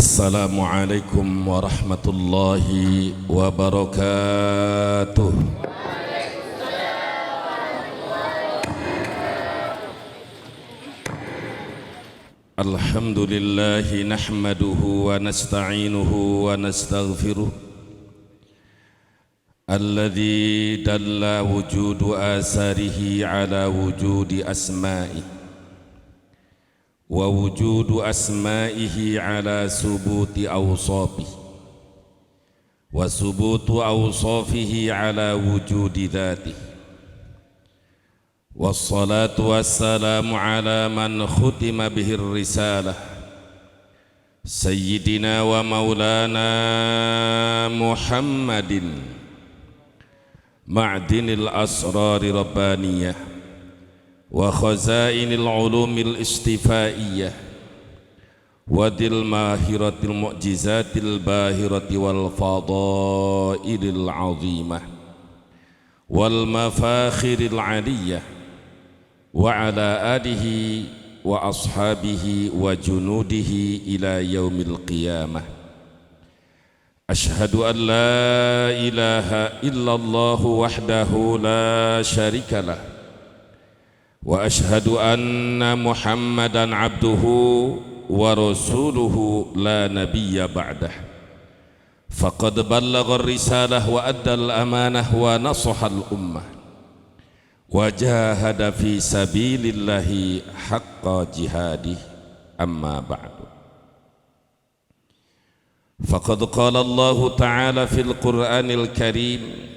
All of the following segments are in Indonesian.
Assalamualaikum warahmatullahi wabarakatuh. Alhamdulillahi nahmaduhu wa nasta'inuhu wa nastaghfiruh. Alladhi dalla wujudu asarihi ala wujudi asma'i wa wujudu asma'ihi ala subuti awsafi wa subutu awsafihi ala wujudi dhati. Wassalatu wassalamu ala man khutima bihi risalah sayyidina wa maulana Muhammadin ma'dinil asrari rabbaniyah wa khazainil ulumil istifaiyah wa dil mahiratil mu'jizatil bahirati wal fadailil azimah wal mafakhiril aliyah wa ala alihi wa ashabihi wa junudihi ila yaumil qiyamah. Ashhadu an la ilaha illallah wahdahu la syarikalah wa ashhadu anna Muhammadan abduhu wa rasuluhu la nabiyya ba'dah. Faqad ballagha ar-risalah wa adda al-amanah wa nasaha al-ummah wa jahada fi sabilillahi haqqa jihadih. Amma ba'du. Faqad qala Allah ta'ala fil Qur'anil Karim,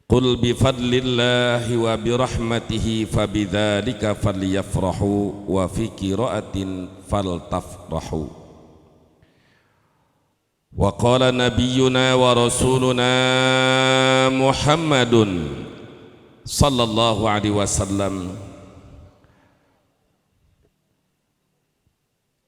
qul bifadlillahi wa birahmatihi fabidzalika falyafrahu wa fi qira'atin faltafrahu. Wa qala nabiyyuna wa rasuluna Muhammadun sallallahu alaihi wasallam,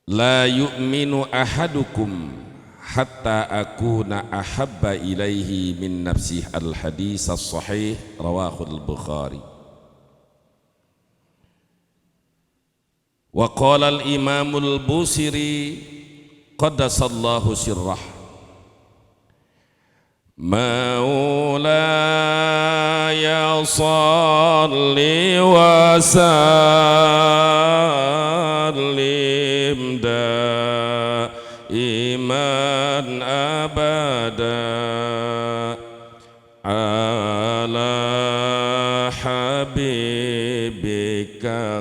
la yu'minu ahadukum hatta akuna ahabba ilaihi min nafsih. Al-hadis as-sahih rawahul Bukhari. Wa qala al-imamul Busiri qaddasallahu sirrah, maulaya salli wa sallim iman abada ala habibika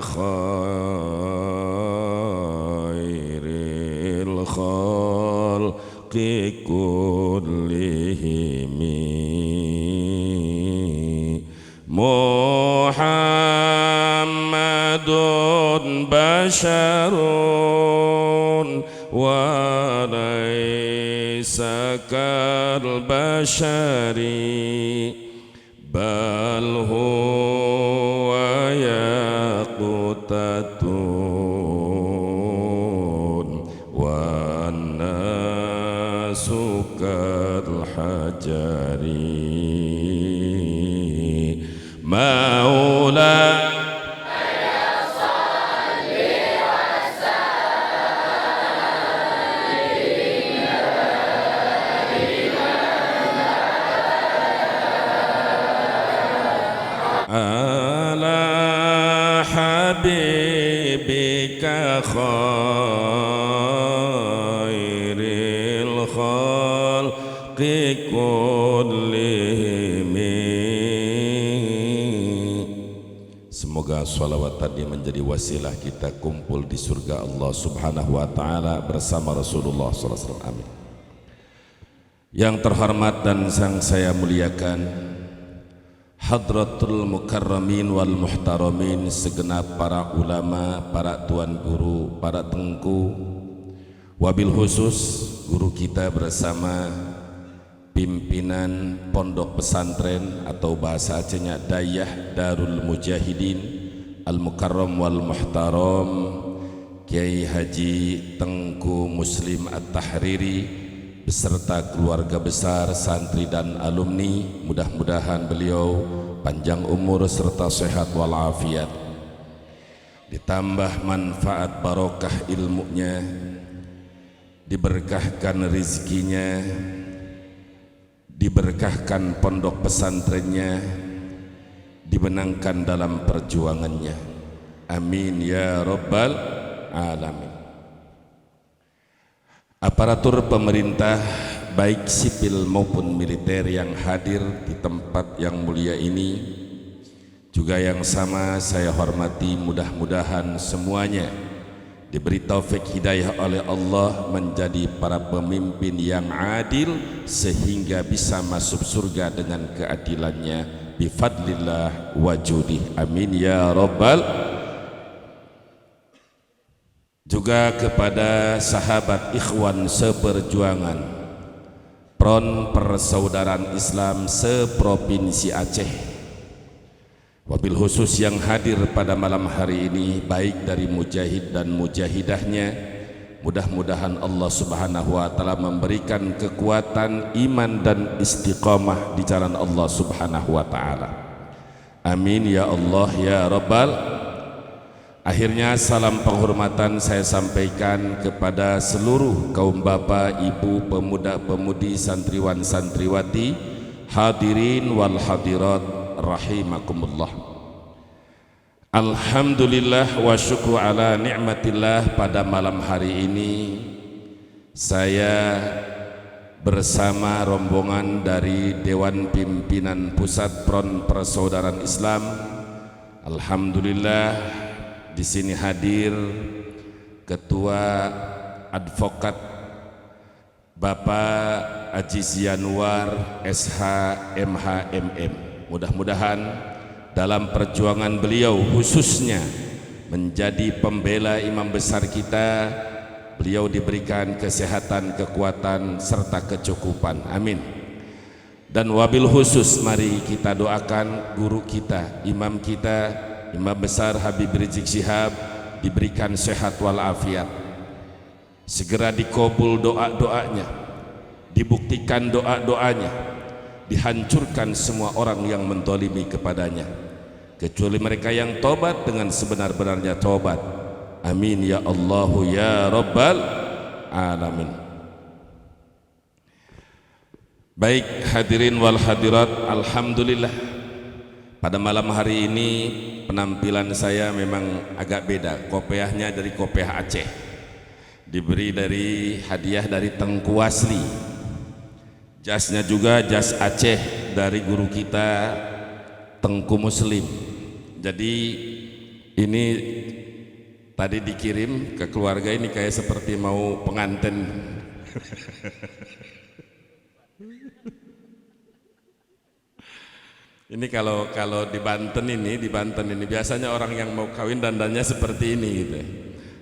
khairil khalqi kullihim Muhammadun basharun wa laysa kal bashari bal huwa yaqutatun wa nasu kal hajari maula ala habibika khairil khalqi kullihim. Semoga sholawat tadi menjadi wasilah kita kumpul di surga Allah subhanahu wa ta'ala bersama Rasulullah SAW. Amin. Yang terhormat dan yang saya muliakan, Hadratul Mukarramin wal Muhtaramin, segenap para ulama, para tuan guru, para tengku, wabil khusus guru kita bersama pimpinan pondok pesantren atau bahasa Acehnya Dayah Darul Mujahidin Al Mukarram wal Muhtaram Kiai Haji Tengku Muslim At-Tahriri beserta keluarga besar, santri dan alumni. Mudah-mudahan beliau panjang umur serta sehat walafiat, ditambah manfaat barokah ilmunya, diberkahkan rizkinya, diberkahkan pondok pesantrennya, dimenangkan dalam perjuangannya. Amin ya rabbal alamin. Aparatur pemerintah baik sipil maupun militer yang hadir di tempat yang mulia ini, juga yang sama saya hormati, mudah-mudahan semuanya diberi taufik hidayah oleh Allah menjadi para pemimpin yang adil sehingga bisa masuk surga dengan keadilannya bifadlillah wa judih. Amin ya rabbal. Juga kepada sahabat ikhwan seperjuangan Front Persaudaraan Islam seprovinsi Aceh, wabil khusus yang hadir pada malam hari ini, baik dari mujahid dan mujahidahnya, mudah-mudahan Allah Subhanahu wa taala memberikan kekuatan iman dan istiqamah di jalan Allah Subhanahu wa taala. Amin ya Allah ya rabbal. Akhirnya salam penghormatan saya sampaikan kepada seluruh kaum bapak, ibu, pemuda, pemudi, santriwan, santriwati, hadirin wal hadirat rahimakumullah. Alhamdulillah wa syukru ala ni'matillah. Pada malam hari ini saya bersama rombongan dari Dewan Pimpinan Pusat Front Persaudaraan Islam, alhamdulillah di sini hadir Ketua Advokat Bapak Aziz Yanuar SH MH MM. Mudah-mudahan dalam perjuangan beliau khususnya menjadi pembela imam besar kita, beliau diberikan kesehatan, kekuatan serta kecukupan. Amin. Dan wabil khusus mari kita doakan guru kita, imam kita, Imam besar Habib Rizik Syihab, diberikan sehat walafiat, segera dikabul doa-doanya, dibuktikan doa-doanya, dihancurkan semua orang yang mendolimi kepadanya, kecuali mereka yang tobat dengan sebenar-benarnya tobat. Amin ya Allahu ya rabbal alamin. Baik hadirin wal hadirat, alhamdulillah pada malam hari ini penampilan saya memang agak beda. Kopiahnya dari kopiah Aceh, diberi dari hadiah dari Tengku Asli. Jasnya juga jas Aceh dari guru kita Tengku Muslim. Jadi ini tadi dikirim ke keluarga, ini kayak seperti mau pengantin. Ini kalau di Banten ini biasanya orang yang mau kawin dandannya seperti ini gitu.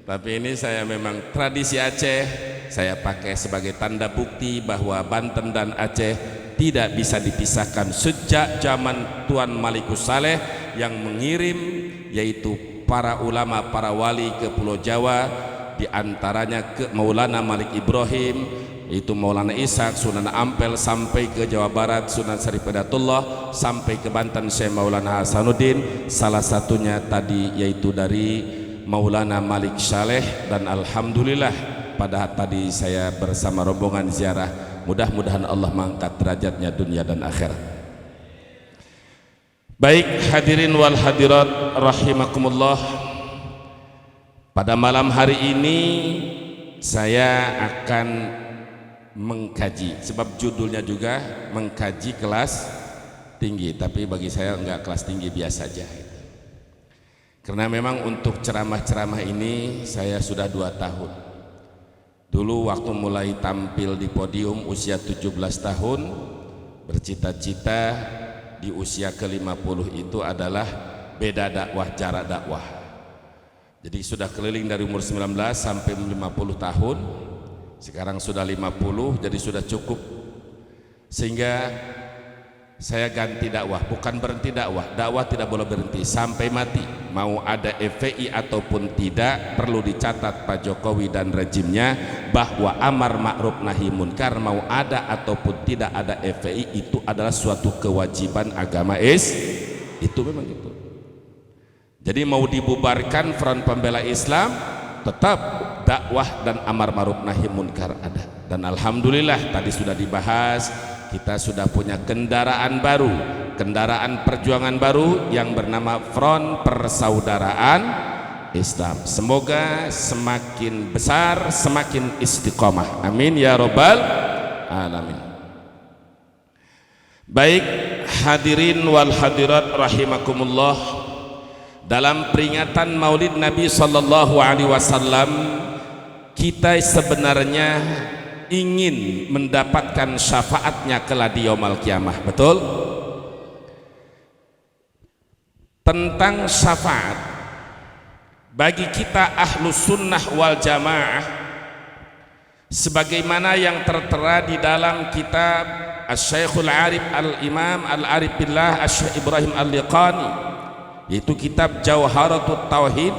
Tapi ini saya memang tradisi Aceh, saya pakai sebagai tanda bukti bahwa Banten dan Aceh tidak bisa dipisahkan sejak zaman Tuan Malikus Saleh yang mengirim yaitu para ulama, para wali ke Pulau Jawa, di antaranya ke Maulana Malik Ibrahim, itu Maulana Ishaq, Sunan Ampel, sampai ke Jawa Barat Sunan Syarif Hidatullah, sampai ke Banten Syekh Maulana Hasanuddin, salah satunya tadi yaitu dari Maulana Malik Saleh. Dan alhamdulillah pada tadi saya bersama rombongan ziarah, mudah-mudahan Allah mengangkat derajatnya dunia dan akhirat. Baik hadirin wal hadirat rahimakumullah, pada malam hari ini saya akan mengkaji, sebab judulnya juga mengkaji kelas tinggi, tapi bagi saya enggak kelas tinggi, biasa saja. Karena memang untuk ceramah-ceramah ini saya sudah 2 tahun. Dulu waktu mulai tampil di podium usia 17 tahun, bercita-cita di usia ke-50 itu adalah beda dakwah, jarak dakwah. Jadi sudah keliling dari umur 19 sampai 50 tahun. Sekarang sudah 50, jadi sudah cukup. Sehingga saya ganti dakwah, bukan berhenti dakwah. Dakwah tidak boleh berhenti sampai mati. Mau ada FPI ataupun tidak, perlu dicatat Pak Jokowi dan rejimnya bahwa amar ma'ruf nahi munkar, mau ada ataupun tidak ada FPI, itu adalah suatu kewajiban agama itu memang gitu. Jadi mau dibubarkan Front Pembela Islam, tetap dakwah dan amar ma'ruf nahi munkar ada. Dan alhamdulillah tadi sudah dibahas, kita sudah punya kendaraan baru, kendaraan perjuangan baru yang bernama Front Persaudaraan Islam. Semoga semakin besar, semakin istiqomah. Amin ya robbal alamin. Baik hadirin wal hadirat rahimakumullah, dalam peringatan Maulid Nabi sallallahu alaihi wasallam kita sebenarnya ingin mendapatkan syafaatnya kelak di yaumul kiamah. Betul? Tentang syafaat bagi kita ahlus sunnah wal jamaah, sebagaimana yang tertera di dalam kitab Asy-Syekhul Arif Al-Imam Al-Arif Billah Asy-Syeikh Ibrahim Al-Liqani, yaitu kitab Jawharatut Tauhid,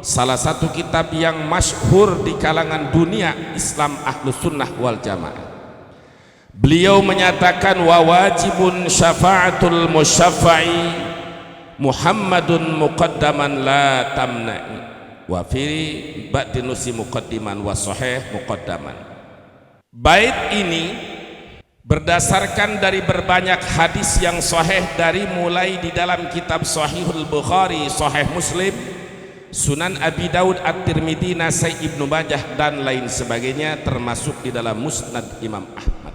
salah satu kitab yang masyhur di kalangan dunia Islam ahlus sunnah wal jamaah. Beliau menyatakan wa wajibun syafa'atul musyaffa'i Muhammadun muqaddaman la tamna'i wa fi ba'dinusi muqaddiman wa sahih muqaddaman. Bait ini berdasarkan dari berbanyak hadis yang sahih, dari mulai di dalam kitab Sahihul Bukhari, Sahih Muslim, Sunan Abi Daud, At-Tirmidzi, Nasai, Ibnu Majah dan lain sebagainya, termasuk di dalam Musnad Imam Ahmad.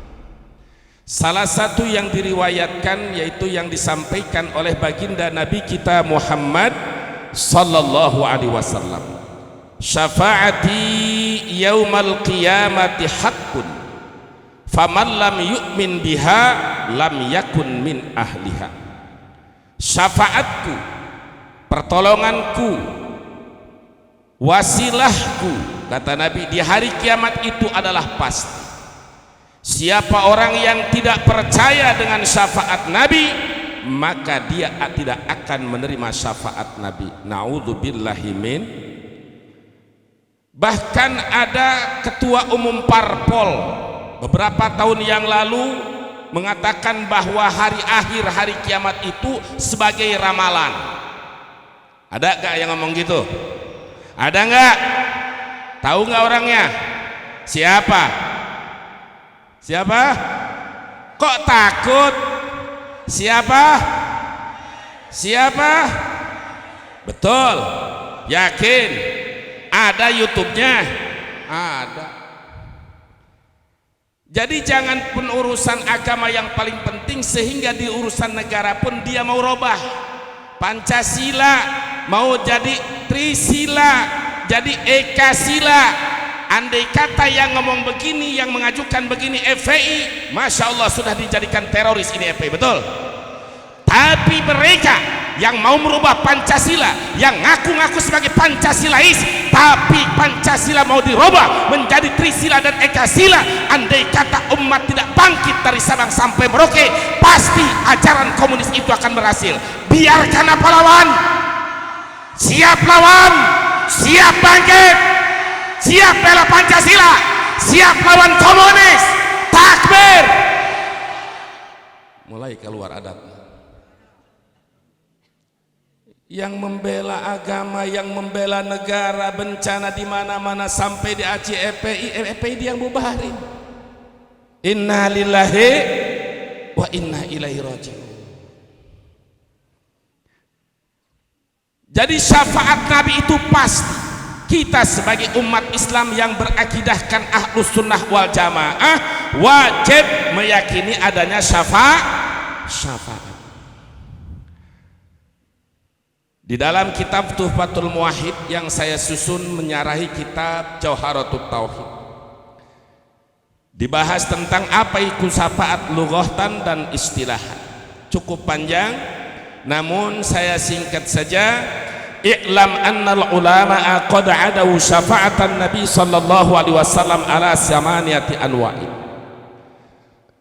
Salah satu yang diriwayatkan yaitu yang disampaikan oleh baginda Nabi kita Muhammad sallallahu alaihi wasallam, syafaati yaumal qiyamati haqqun faman lam yu'min biha lam yakun min ahliha. Syafaatku, pertolonganku, wasilahku, kata Nabi, di hari kiamat itu adalah pasti. Siapa orang yang tidak percaya dengan syafaat Nabi, maka dia tidak akan menerima syafaat Nabi. Na'udzubillahi min. Bahkan ada ketua umum parpol beberapa tahun yang lalu mengatakan bahwa hari akhir, hari kiamat itu sebagai ramalan. Ada gak yang ngomong gitu? Ada nggak? Tahu nggak orangnya? Siapa? Siapa? Kok takut? Siapa? Siapa? Betul. Yakin? Ada YouTube-nya? Ada. Jadi jangan pun urusan agama yang paling penting sehingga di urusan negara pun dia mau robah. Pancasila mau jadi Trisila, jadi Ekasila. Andai kata yang ngomong begini, yang mengajukan begini FPI, Masya Allah sudah dijadikan teroris ini FPI, betul? Tapi mereka yang mau merubah Pancasila, yang ngaku-ngaku sebagai Pancasilais, tapi Pancasila mau dirubah menjadi Trisila dan Ekasila, andai kata umat tidak bangkit dari Sabang sampai Merauke, pasti ajaran komunis itu akan berhasil. Biarkan apa lawan? Siap lawan, siap bangkit, siap bela Pancasila, siap lawan komunis. Takbir. Mulai keluar adatnya. Yang membela agama, yang membela negara, bencana di mana-mana sampai di Aceh FPI dia yang bubarin. Inna lillahi wa inna ilaihi raji'un. Jadi syafaat Nabi itu pasti. Kita sebagai umat Islam yang berakidahkan ahlus sunnah wal jamaah wajib meyakini adanya syafaat. Di dalam kitab Tuhfatul Muwahhid yang saya susun menyarahi kitab Jawharatut Tauhid, dibahas tentang apa itu syafaat lughatan dan istilahan. Cukup panjang, namun saya singkat saja. I'lam annal ulama'a qad adaw syafa'atan Nabi sallallahu alaihi wasallam ala samaniyati anwa'i.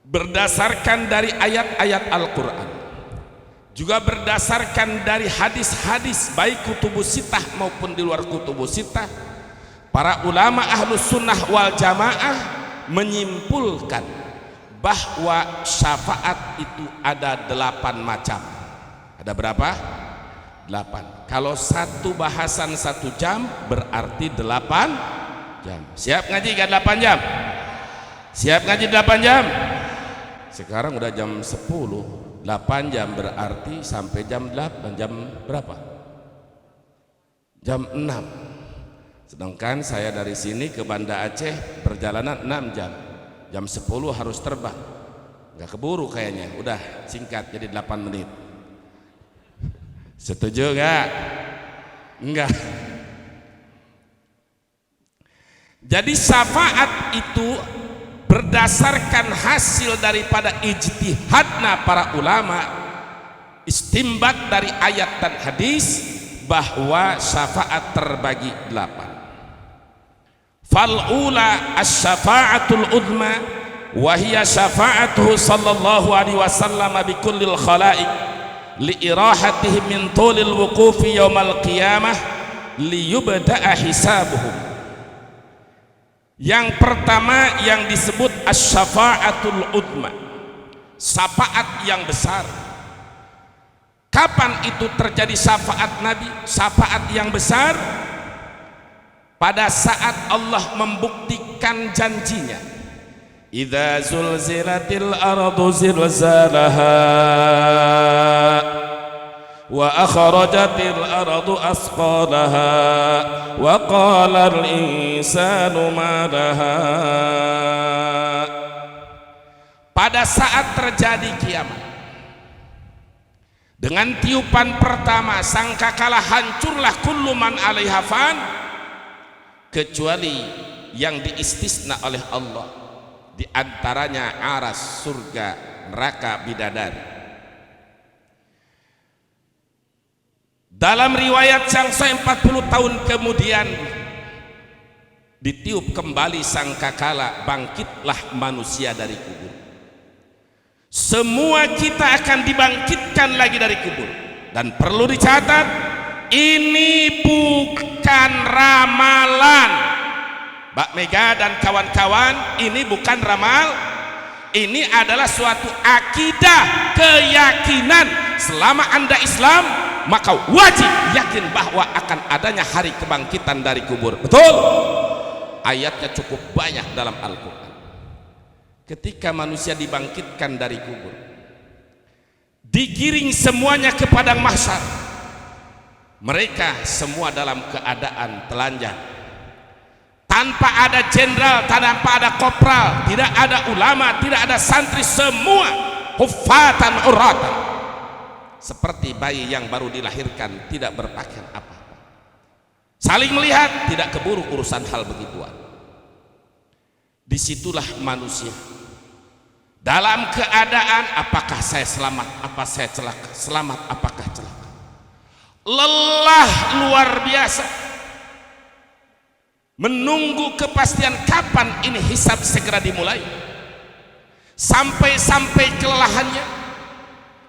Berdasarkan dari ayat-ayat Al-Qur'an, juga berdasarkan dari hadis-hadis baik kutubus sittah maupun di luar kutubus sittah, para ulama ahlus sunnah wal jamaah menyimpulkan bahwa syafaat itu ada 8 macam. Ada berapa? 8. Kalau satu bahasan 1 jam berarti 8 jam. Siap ngaji gak 8 jam? Siap ngaji 8 jam? Sekarang udah jam 10, 8 jam berarti sampai jam 8. Jam berapa? Jam 6. Sedangkan saya dari sini ke Banda Aceh perjalanan 6 jam. Jam 10 harus terbang. Gak keburu kayaknya. Udah singkat jadi 8 menit. Setuju gak? Enggak. Jadi syafaat itu berdasarkan hasil daripada ijtihadna para ulama, istimbat dari ayat dan hadis, bahwa syafaat terbagi 8. Fal'ula as-syafa'atul udma wa hiya syafa'atuhu sallallahu alaihi wasallam bi kullil khalaiq li irahatihim min tulil wuqufi yaumal qiyamah li yubda'a hisabuhum. Yang pertama yang disebut as-syafa'atul udma, syafaat yang besar. Kapan itu terjadi syafaat Nabi, syafaat yang besar? Pada saat Allah membuktikan janjinya. Idza zulzilatil ardu zilzalaha wa akhrajatil ardu asqalaha wa qala al insanu ma laha. Pada saat terjadi kiamat, dengan tiupan pertama sangkakala hancurlah kullu man 'alaiha fan, kecuali yang diistisna oleh Allah, di antaranya aras, surga, neraka, bidadari. Dalam riwayat yang 40 tahun kemudian ditiup kembali sangkakala, bangkitlah manusia dari kubur. Semua kita akan dibangkitkan lagi dari kubur. Dan perlu dicatat, ini bukan ramalan. Mbak Mega dan kawan-kawan, ini bukan ramal. Ini adalah suatu akidah, keyakinan. Selama Anda Islam, maka wajib yakin bahwa akan adanya hari kebangkitan dari kubur. Betul? Ayatnya cukup banyak dalam Al-Quran. Ketika manusia dibangkitkan dari kubur, digiring semuanya ke padang mahsyar. Mereka semua dalam keadaan telanjang, tanpa ada jenderal, tanpa ada kopral, tidak ada ulama, tidak ada santri, semua huffatan uratan, seperti bayi yang baru dilahirkan, tidak berpakaian apa-apa. Saling melihat, tidak keburu urusan hal begituan. Disitulah manusia dalam keadaan, apakah saya selamat, apa saya celaka, selamat apakah celaka. Lelah luar biasa, menunggu kepastian kapan ini hisab segera dimulai. Sampai kelelahannya,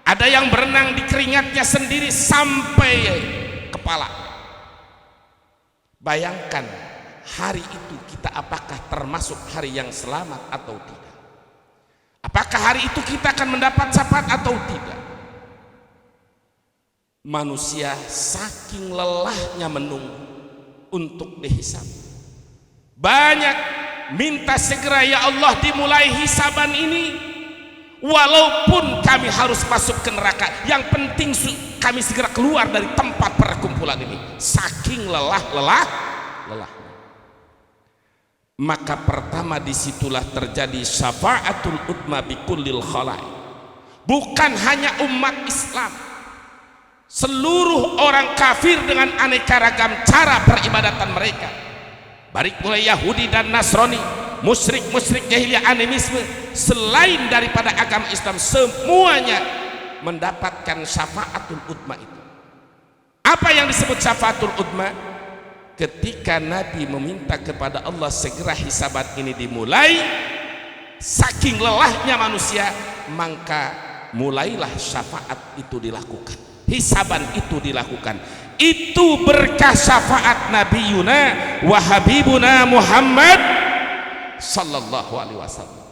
ada yang berenang di keringatnya sendiri sampai kepala. Bayangkan hari itu kita apakah termasuk hari yang selamat atau tidak? Apakah hari itu kita akan mendapat syafaat atau tidak? Manusia saking lelahnya menunggu untuk dihisab, banyak minta segera, ya Allah dimulai hisaban ini, walaupun kami harus masuk ke neraka, yang penting kami segera keluar dari tempat perkumpulan ini. Saking lelah. Maka pertama disitulah terjadi syafa'atul udma bikullil khalai. Bukan hanya umat Islam, seluruh orang kafir dengan aneka ragam cara peribadatan mereka, baik mulai Yahudi dan Nasrani, musyrik jahiliyah, animisme, selain daripada agama Islam, semuanya mendapatkan syafa'atul udma itu. Apa yang disebut syafa'atul udma? Ketika Nabi meminta kepada Allah segera hisaban ini dimulai, saking lelahnya manusia, maka mulailah syafaat itu dilakukan, hisaban itu dilakukan. Itu berkah syafaat Nabiyuna wa Habibuna Muhammad sallallahu alaihi wasallam.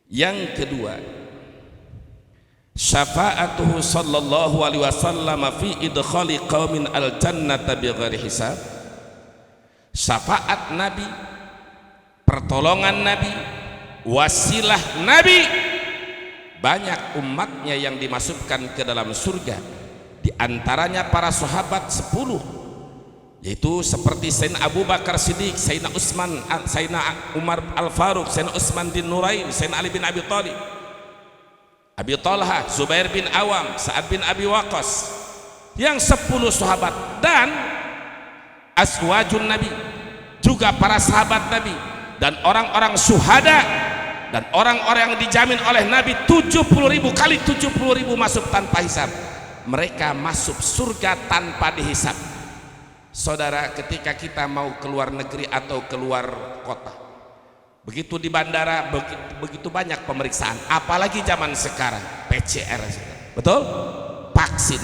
Yang kedua, syafa'atuhu sallallahu alaihi wasallam fi idkhali qaumin al-jannata bighairi hisab. syafaat Nabi, pertolongan Nabi, wasilah Nabi, banyak umatnya yang dimasukkan ke dalam surga. Di antaranya para sahabat 10, yaitu seperti Sayyidina Abu Bakar Siddiq, Sayyidina Utsman, Sayyidina Umar Al-Faruq, Sayyidina Utsman bin Nurain, Sayyidina Ali bin Abi Thalib, Abi Talha, Zubair bin Awam, Sa'ad bin Abi Waqqas, yang 10 sahabat, dan azwajun Nabi, juga para sahabat Nabi, dan orang-orang syuhada, dan orang-orang yang dijamin oleh Nabi 70.000 kali 70.000 masuk tanpa hisab. Mereka masuk surga tanpa dihisab. Saudara, ketika kita mau keluar negeri atau keluar kota, begitu di bandara begitu banyak pemeriksaan, apalagi zaman sekarang PCR, betul? Vaksin,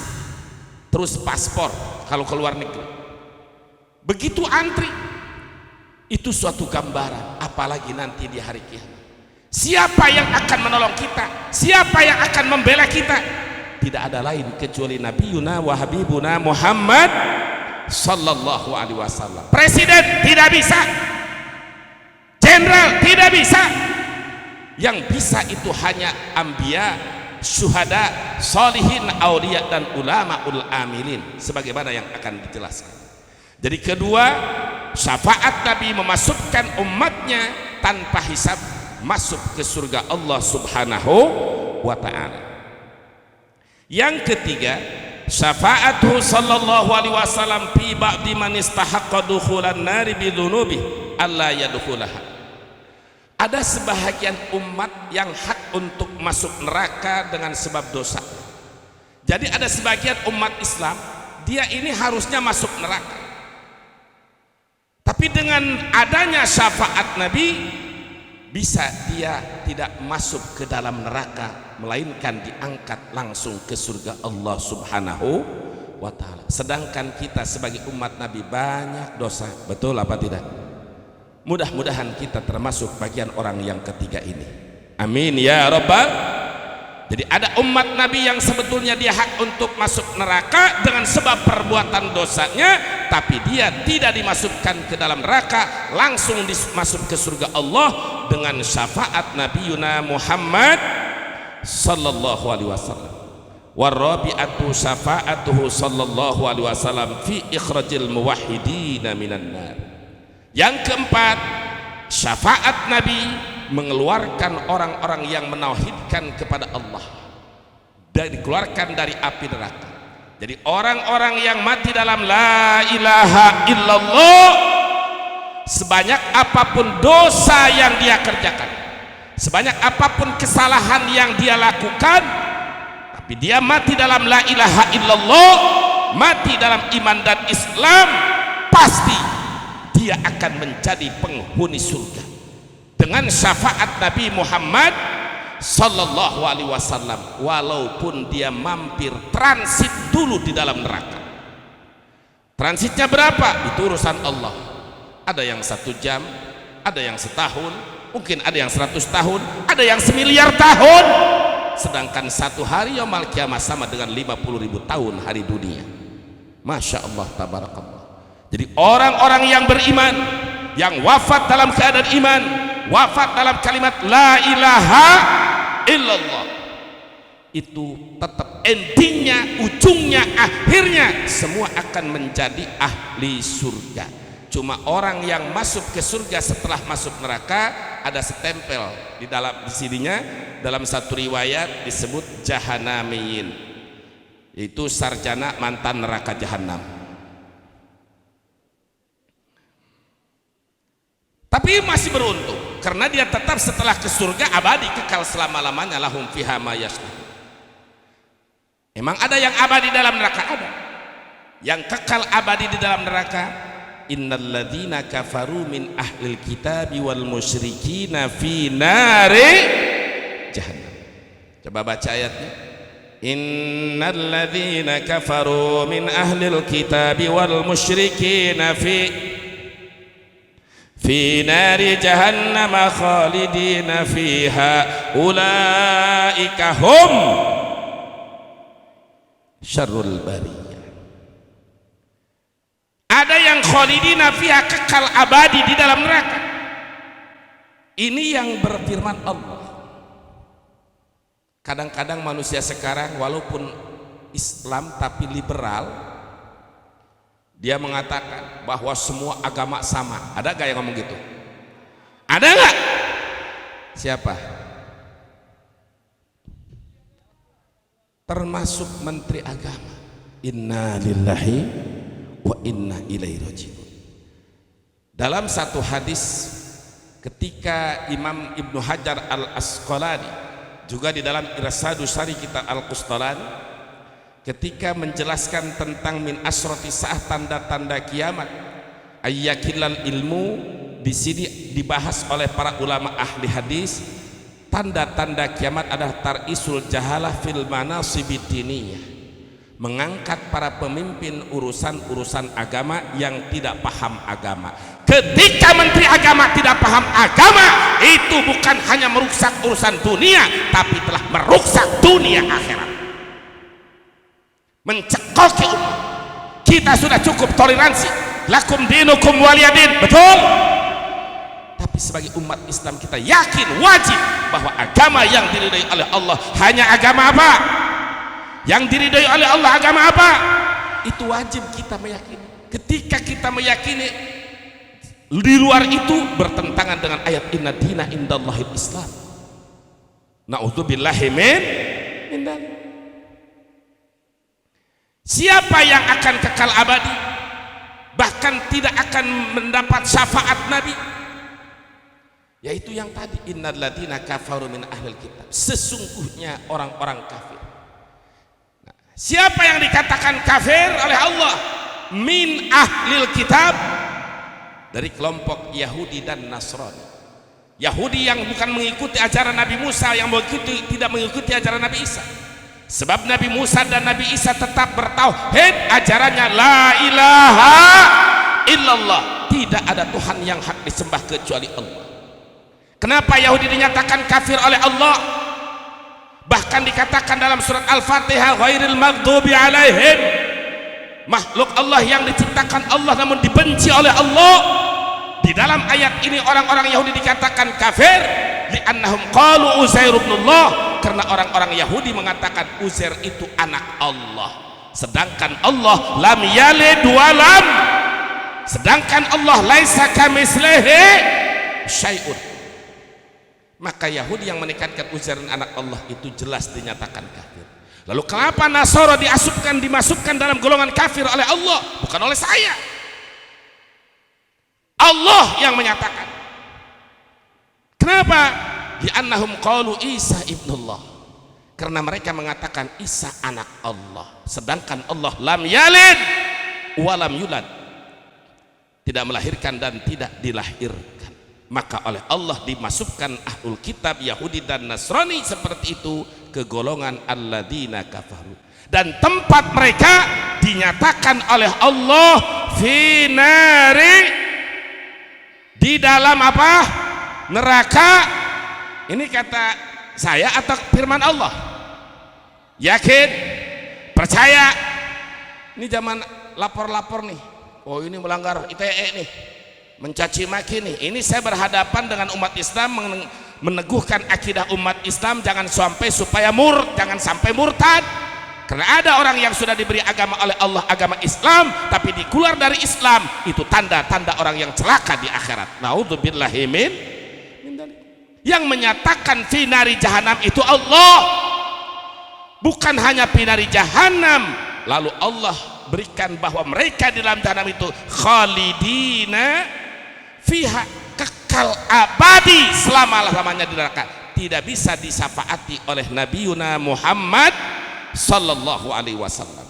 terus paspor kalau keluar negeri, begitu antri. Itu suatu gambaran, apalagi nanti di hari kiamat. Siapa yang akan menolong kita? Siapa yang akan membela kita? Tidak ada lain kecuali Nabiyuna wa Habibuna Muhammad sallallahu alaihi wasallam. Presiden tidak bisa, jenderal tidak bisa. Yang bisa itu hanya anbiya, syuhada, sholihin, aulia, dan ulamaul amilin, sebagaimana yang akan dijelaskan. Jadi kedua, syafaat Nabi memasukkan umatnya tanpa hisab masuk ke surga Allah subhanahu wa ta'ala. Yang ketiga, syafaatuhu sallallahu alaihi wasallam fi ba'di man istahaqqa dukhulan nari bidzunubi alla yadkhulaha. Ada sebahagian umat yang hak untuk masuk neraka dengan sebab dosa. Jadi ada sebagian umat Islam, dia ini harusnya masuk neraka, tapi dengan adanya syafaat Nabi, bisa dia tidak masuk ke dalam neraka, melainkan diangkat langsung ke surga Allah subhanahu wa ta'ala. Sedangkan kita sebagai umat Nabi banyak dosa, betul apa tidak? Mudah-mudahan kita termasuk bagian orang yang ketiga ini, amin ya rabbal. Jadi ada umat Nabi yang sebetulnya dia hak untuk masuk neraka dengan sebab perbuatan dosanya, tapi dia tidak dimasukkan ke dalam neraka, langsung masuk ke surga Allah dengan syafaat Nabiyuna Muhammad sallallahu alaihi wasallam. Warabi'atu syafa'atuhu sallallahu alaihi wasallam fi ikhrajil muwahhidina minan nar. Yang keempat, syafaat Nabi mengeluarkan orang-orang yang menauhidkan kepada Allah dan dikeluarkan dari api neraka. Jadi orang-orang yang mati dalam la ilaha illallah, sebanyak apapun dosa yang dia kerjakan, sebanyak apapun kesalahan yang dia lakukan, tapi dia mati dalam la ilaha illallah, mati dalam iman dan Islam, pasti dia akan menjadi penghuni surga dengan syafaat Nabi Muhammad sallallahu alaihi wasallam, walaupun dia mampir transit dulu di dalam neraka. Transitnya berapa? Itu urusan Allah. Ada yang 1 jam, ada yang setahun, mungkin ada yang 100 tahun, ada yang 1.000.000.000 tahun. Sedangkan 1 hari yaumul kiamah sama dengan 50.000 tahun hari dunia. Masya Allah, tabarakallah. Jadi orang-orang yang beriman, yang wafat dalam keadaan iman, wafat dalam kalimat la ilaha illallah, itu tetap endingnya, ujungnya, akhirnya semua akan menjadi ahli surga. Cuma orang yang masuk ke surga setelah masuk neraka ada setempel di sininya, dalam satu riwayat disebut jahanamiyin, itu sarjana mantan neraka jahanam. Tapi masih beruntung karena dia tetap setelah ke surga abadi kekal selama-lamanya, lahum fiha ma yashnun. Emang ada yang abadi dalam neraka? Ada. Yang kekal abadi di dalam neraka, innalladzina kafaru min ahlil kitabi wal musyrikina fi nari jahannam. Coba baca ayatnya. Innalladzina kafaru min ahlil kitabi wal musyrikina fi nari jahannam khalidina fiha ulaika hum syarrul bariyah. Ada yang khalidina fiha, kekal abadi di dalam neraka. Ini yang berfirman Allah. Kadang-kadang manusia sekarang walaupun Islam tapi liberal, dia mengatakan bahwa semua agama sama. Ada gak yang ngomong gitu? Ada gak? Siapa? Termasuk menteri agama. Inna lillahi wa inna ilaihi raji'un. Dalam satu hadis ketika Imam Ibnu Hajar Al-Asqalani juga di dalam Irsadus Sari kitab Al-Qustalani ketika menjelaskan tentang min asrati sa'ah, tanda-tanda kiamat, ayyakilal ilmu, di sini dibahas oleh para ulama ahli hadis. Tanda-tanda kiamat adalah tarisul jahalah fil manasibid diniyah, mengangkat para pemimpin urusan-urusan agama yang tidak paham agama. Ketika menteri agama tidak paham agama, itu bukan hanya merusak urusan dunia, tapi telah merusak dunia akhirat, mencekoki umat. Kita sudah cukup toleransi, lakum dinukum waliyadin, betul. Tapi sebagai umat Islam kita yakin wajib bahwa agama yang diridhai oleh Allah hanya agama apa? Yang diridhai oleh Allah agama apa? Itu wajib kita meyakini. Ketika kita meyakini di luar itu bertentangan dengan ayat inna dina indallahil Islam. Na'udzubillahi min dzalik. Siapa yang akan kekal abadi, bahkan tidak akan mendapat syafaat Nabi? Yaitu yang tadi, innal ladzina kafaru min ahlil kitab, sesungguhnya orang-orang kafir. Nah, siapa yang dikatakan kafir oleh Allah? Min ahlil kitab, dari kelompok Yahudi dan Nasrani. Yahudi yang bukan mengikuti ajaran Nabi Musa, yang tidak mengikuti ajaran Nabi Isa. Sebab Nabi Musa dan Nabi Isa tetap bertauhid, ajarannya la ilaha illallah, tidak ada Tuhan yang hak disembah kecuali Allah. Kenapa Yahudi dinyatakan kafir oleh Allah? Bahkan dikatakan dalam surat Al-Fatihah, ghairil maghdubi alaihim, makhluk Allah yang diciptakan Allah namun dibenci oleh Allah. Di dalam ayat ini orang-orang Yahudi dikatakan kafir li'annahum qalu Uzair ibnullah, karena orang-orang Yahudi mengatakan Uzair itu anak Allah, sedangkan Allah lam yalid wa lam, sedangkan Allah laisa kamitslihi syai'un. Maka Yahudi yang menekankan Uzair anak Allah itu jelas dinyatakan kafir. Lalu kenapa Nasara dimasukkan dalam golongan kafir oleh Allah, bukan oleh saya? Allah yang menyatakan. Kenapa? Li'annahum qalu Isa ibnullah, karena mereka mengatakan Isa anak Allah, sedangkan Allah lam yalid wa lam yulad, tidak melahirkan dan tidak dilahirkan. Maka oleh Allah dimasukkan ahlul kitab Yahudi dan Nasrani seperti itu ke golongan alladzina kafaru, dan tempat mereka dinyatakan oleh Allah fi nari, di dalam apa? Neraka. Ini kata saya atau firman Allah? Yakin? Percaya? Ini zaman lapor-lapor nih, oh ini melanggar ITE nih, mencaci maki nih. Ini saya berhadapan dengan umat Islam, meneguhkan akidah umat Islam jangan sampai jangan sampai murtad. Karena ada orang yang sudah diberi agama oleh Allah, agama Islam, tapi dikeluar dari Islam, itu tanda-tanda orang yang celaka di akhirat. Naudzubillahi min dzalik. Yang menyatakan finari jahanam itu Allah, bukan hanya finari jahanam, lalu Allah berikan bahwa mereka di dalam jahanam itu khalidina fiha, kekal abadi selama-lamanya di neraka, tidak bisa disafaati oleh Nabiuna Muhammad sallallahu alaihi wasallam.